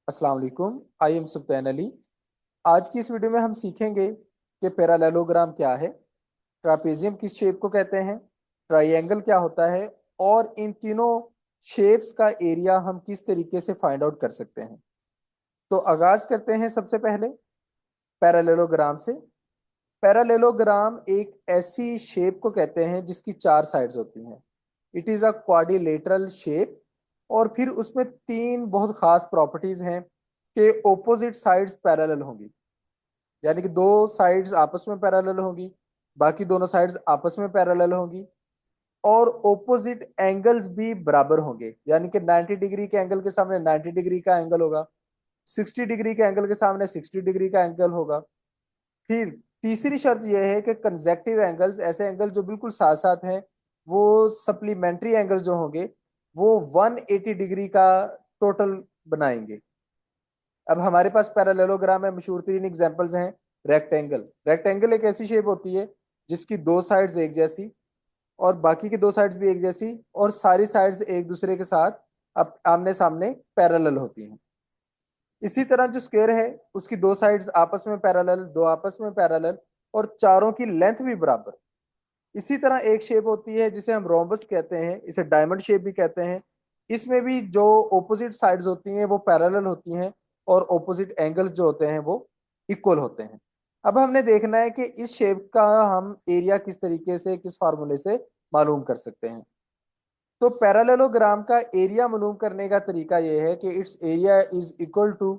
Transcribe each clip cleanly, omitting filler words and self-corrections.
अस्सलाम वालेकुम। I am सुल्तान अली। आज की इस वीडियो में हम सीखेंगे कि पैरालेलोग्राम क्या है, ट्रापेजियम किस शेप को कहते हैं, ट्राइंगल क्या होता है और इन तीनों शेप्स का एरिया हम किस तरीके से फाइंड आउट कर सकते हैं। तो आगाज करते हैं सबसे पहले पैरालेलोग्राम से। पैरालेलोग्राम एक ऐसी शेप को कहते हैं जिसकी चार साइड्स होती हैं। It is a quadrilateral shape और फिर उसमें तीन बहुत खास प्रॉपर्टीज हैं कि ओपोजिट साइड्स पैरेलल होंगी, यानी कि दो साइड्स आपस में पैरेलल होंगी, बाकी दोनों साइड्स आपस में पैरेलल होंगी और ओपोजिट एंगल्स भी बराबर होंगे, यानी कि 90 डिग्री के एंगल के सामने 90 डिग्री का एंगल होगा, 60 डिग्री के एंगल के सामने 60 डिग्री का एंगल होगा। फिर तीसरी शर्त यह है कि कंजेक्टिव एंगल्स, ऐसे एंगल जो बिल्कुल साथ साथ हैं, वो सप्लीमेंट्री एंगल्स जो होंगे वो 180 डिग्री का टोटल बनाएंगे। अब हमारे पास पैरेललोग्राम है, मशहूर तीन एग्जांपल्स हैं। रेक्टेंगल, रेक्टेंगल एक ऐसी शेप होती है जिसकी दो साइड्स एक जैसी और बाकी की दो साइड्स भी एक जैसी और सारी साइड्स एक दूसरे के साथ अब आमने सामने पैरेलल होती हैं। इसी तरह जो स्क्वायर है उसकी दो साइड्स आपस में पैरेलल, दो आपस में पैरेलल और चारों की लेंथ भी बराबर। इसी तरह एक शेप होती है जिसे हम रोम्बस कहते हैं, इसे डायमंड शेप भी कहते हैं। इसमें भी जो ओपोजिट साइड्स होती हैं वो पैरेलल होती हैं और ओपोजिट एंगल्स जो होते हैं वो इक्वल होते हैं। अब हमने देखना है कि इस शेप का हम एरिया किस तरीके से, किस फार्मूले से मालूम कर सकते हैं। तो पैरेललोग्राम का एरिया मालूम करने का तरीका यह है कि its area is equal to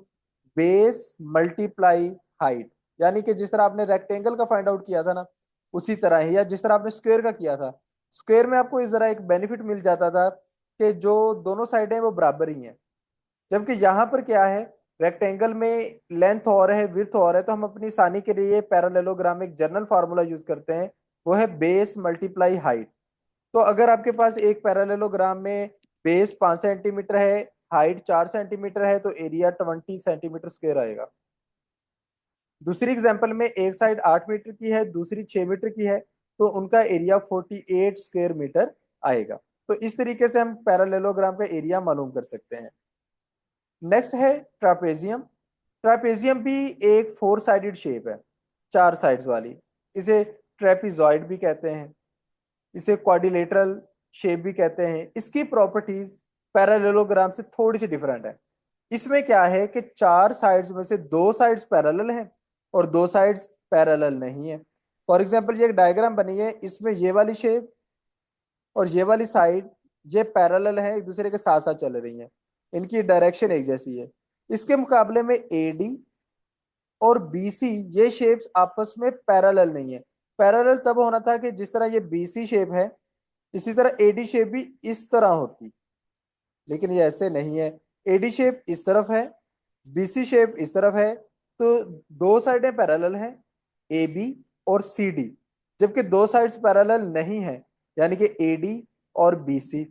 base multiply height, यानी कि जिस तरह आपने रेक्टेंगल का फाइंड आउट किया था ना, उसी तरह ही, या जिस तरह आपने स्क्वायर का किया था। स्क्वायर में आपको इस तरह एक बेनिफिट मिल जाता था कि जो दोनों साइडें वो बराबर ही हैं, जबकि यहाँ पर क्या है, रेक्टेंगल में लेंथ और है, विड्थ और है, तो हम अपनी आसानी के लिए पैरेललोग्राम में एक जनरल फार्मूला यूज करते हैं, वो है बेस मल्टीप्लाई हाइट। तो अगर आपके पास एक पैरेललोग्राम में बेस 5 सेंटीमीटर है, हाइट 4 सेंटीमीटर है, तो एरिया 20 सेंटीमीटर स्क्वायर आएगा। दूसरी एग्जांपल में एक साइड 8 मीटर की है, दूसरी 6 मीटर की है, तो उनका एरिया 48 स्क्वायर मीटर आएगा। तो इस तरीके से हम पैरेललोग्राम का एरिया मालूम कर सकते हैं। नेक्स्ट है ट्रापेजियम। ट्रापेजियम भी एक फोर साइडेड शेप है, चार साइड्स वाली। इसे ट्रेपिजॉइड भी कहते हैं, इसे क्वाड्रिलेटरल शेप भी कहते हैं। इसकी प्रॉपर्टीज पैरेललोग्राम से थोड़ी सी डिफरेंट है। इसमें क्या है कि चार साइड्स में से दो साइड्स पैरेलल हैं और दो साइड्स पैरेलल नहीं है। फॉर एग्जांपल ये एक डायग्राम बनी है, इसमें ये वाली शेप और ये वाली साइड ये पैरेलल है, एक दूसरे के साथ साथ चल रही हैं, इनकी डायरेक्शन एक जैसी है। इसके मुकाबले में एडी और बीसी ये शेप्स आपस में पैरेलल नहीं है। पैरेलल तब होना था कि जिस तरह ये बीसी शेप है इसी तरह एडी शेप भी इस तरह होती, लेकिन ये ऐसे नहीं है। एडी शेप इस तरफ है, बीसी शेप इस तरफ है, तो दो साइडें पैरेलल हैं, ए बी और सी डी, जबकि दो साइड्स पैरेलल नहीं है, यानी कि ए डी और बी सी।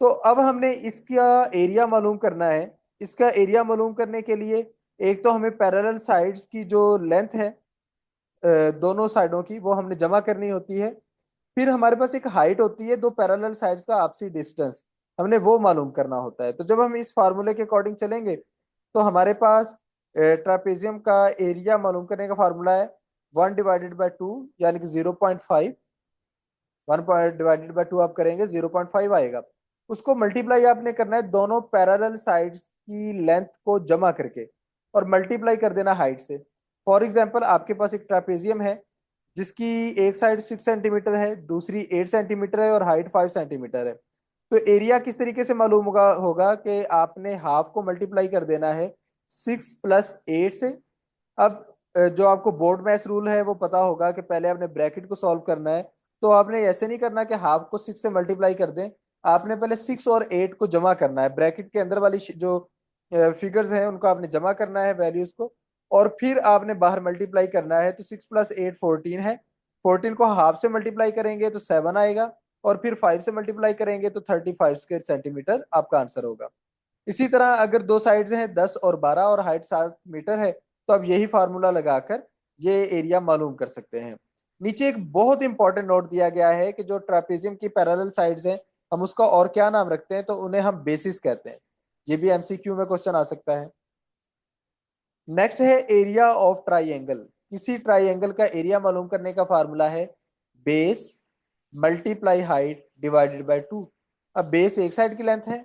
तो अब हमने इसका एरिया मालूम करना है। इसका एरिया मालूम करने के लिए एक तो हमें पैरेलल साइड्स की जो लेंथ है दोनों साइडों की, वो हमने जमा करनी होती है। फिर हमारे पास एक हाइट होती है, दो पैरेलल साइड्स का आपसी डिस्टेंस, हमने वो मालूम करना होता है। तो जब हम इस फार्मूले के अकॉर्डिंग चलेंगे तो हमारे पास ट्रापेजियम का एरिया मालूम करने का फार्मूला है 1/2, यानी कि 0.5। 1 डिवाइडेड बाय 2 आप करेंगे 0.5 आएगा। उसको मल्टीप्लाई आपने करना है दोनों पैरेलल साइड्स की लेंथ को जमा करके और मल्टीप्लाई कर देना हाइट से। फॉर एग्जाम्पल आपके पास एक ट्रापेजियम है जिसकी एक साइड 6 सेंटीमीटर है, दूसरी 8 सेंटीमीटर है और हाइट 5 सेंटीमीटर है। तो एरिया किस तरीके से मालूम होगा कि आपने हाफ को मल्टीप्लाई कर देना है 6 + 8 से। अब जो आपको बोर्ड मैथ्स रूल है वो पता होगा कि पहले आपने ब्रैकेट को सॉल्व करना है। तो आपने ऐसे नहीं करना कि हाफ को 6 से मल्टीप्लाई कर दें, आपने पहले 6 और 8 को जमा करना है, ब्रैकेट के अंदर वाली जो फिगर्स हैं उनको आपने जमा करना है, वैल्यूज को, और फिर आपने बाहर मल्टीप्लाई करना है। तो 6 + 8 14 है, 14 को हाफ से मल्टीप्लाई करेंगे तो 7 आएगा और फिर 5 से मल्टीप्लाई करेंगे तो 35 स्क्वायर सेंटीमीटर आपका आंसर होगा। इसी तरह अगर दो साइड्स हैं 10 और 12 और हाइट 7 मीटर है, तो अब यही फार्मूला लगाकर ये एरिया मालूम कर सकते हैं। नीचे एक बहुत इंपॉर्टेंट नोट दिया गया है कि जो ट्रापेजियम की पैरेलल साइड्स हैं हम उसका और क्या नाम रखते हैं, तो उन्हें हम बेसिस कहते हैं। ये भी एमसीक्यू में क्वेश्चन आ सकता है। नेक्स्ट है एरिया ऑफ ट्राइंगल। किसी ट्राइंगल का एरिया मालूम करने का फार्मूला है base multiply height divided by 2। अब बेस एक साइड की लेंथ है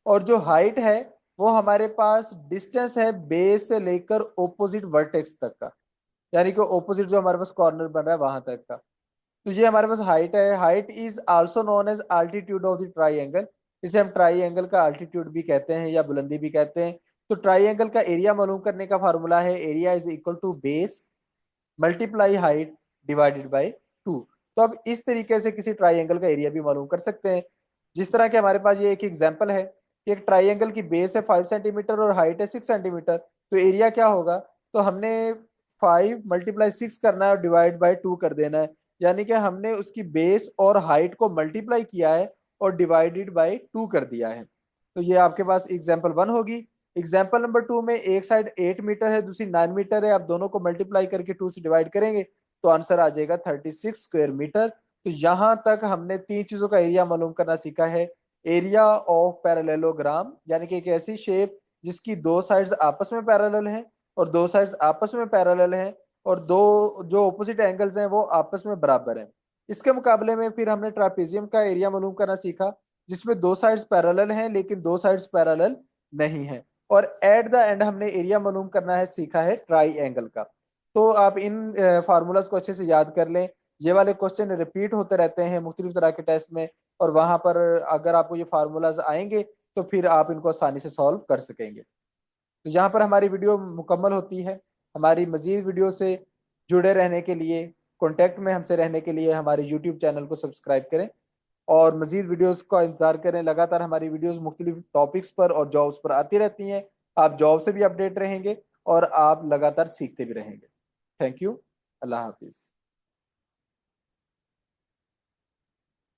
और जो हाइट है वो हमारे पास डिस्टेंस है बेस से लेकर ओपोजिट वर्टेक्स तक का, यानी कि ओपोजिट जो हमारे पास कॉर्नर बन रहा है वहां तक का। तो ये हमारे पास हाइट है। Height is also known as altitude of the triangle. इसे हम ट्राइंगल का अल्टीट्यूड भी कहते हैं या बुलंदी भी कहते हैं। तो ट्राइंगल का एरिया मालूम करने का फार्मूला है area is equal to base multiply height divided by 2। तो अब इस तरीके से किसी ट्राइंगल का एरिया भी मालूम कर सकते हैं। जिस तरह के हमारे पास ये एक एग्जांपल है कि एक ट्राइंगल की बेस है 5 सेंटीमीटर और हाइट है 6 सेंटीमीटर, तो एरिया क्या होगा? तो हमने 5 × 6 करना है और डिवाइड बाय 2 कर देना है, यानी कि हमने उसकी बेस और हाइट को मल्टीप्लाई किया है और डिवाइडेड बाय 2 कर दिया है। तो ये आपके पास एग्जाम्पल 1 होगी। एग्जाम्पल नंबर 2 में एक साइड 8 मीटर है दूसरी 9 मीटर है, आप दोनों को मल्टीप्लाई करके 2 से डिवाइड करेंगे तो आंसर आ जाएगा 36 स्क्वायर मीटर। तो यहां तक हमने तीन चीजों का एरिया मालूम करना सीखा है। एरिया ऑफ पैरेललोग्राम, यानी कि एक ऐसी शेप जिसकी दो साइड्स आपस में पैरेलल हैं और दो साइड्स आपस में पैरेलल हैं और दो जो ऑपोजिट एंगल्स हैं वो आपस में बराबर हैं। इसके मुकाबले में फिर हमने ट्रापेजियम का एरिया मालूम करना सीखा जिसमें दो साइड्स पैरेलल हैं लेकिन दो साइड्स पैरेलल नहीं है। और एट द एंड हमने एरिया मालूम करना है सीखा है ट्राई एंगल का। तो आप इन फार्मूलाज को अच्छे से याद कर लें। ये वाले क्वेश्चन रिपीट होते रहते हैं मुख्तलिफ तरह के टेस्ट में, और वहां पर अगर आपको ये फार्मूलाज आएंगे तो फिर आप इनको आसानी से सॉल्व कर सकेंगे। तो यहाँ पर हमारी वीडियो मुकम्मल होती है। हमारी मजीद वीडियो से जुड़े रहने के लिए, कॉन्टेक्ट में हमसे रहने के लिए हमारे यूट्यूब चैनल को सब्सक्राइब करें और मजीद वीडियोस का इंतजार करें। लगातार हमारी वीडियोस मुख्तलिफ टॉपिक्स पर और जॉब्स पर आती रहती हैं। आप जॉब से भी अपडेट रहेंगे और आप लगातार सीखते भी रहेंगे। Thank you. अल्लाह हाफिज़।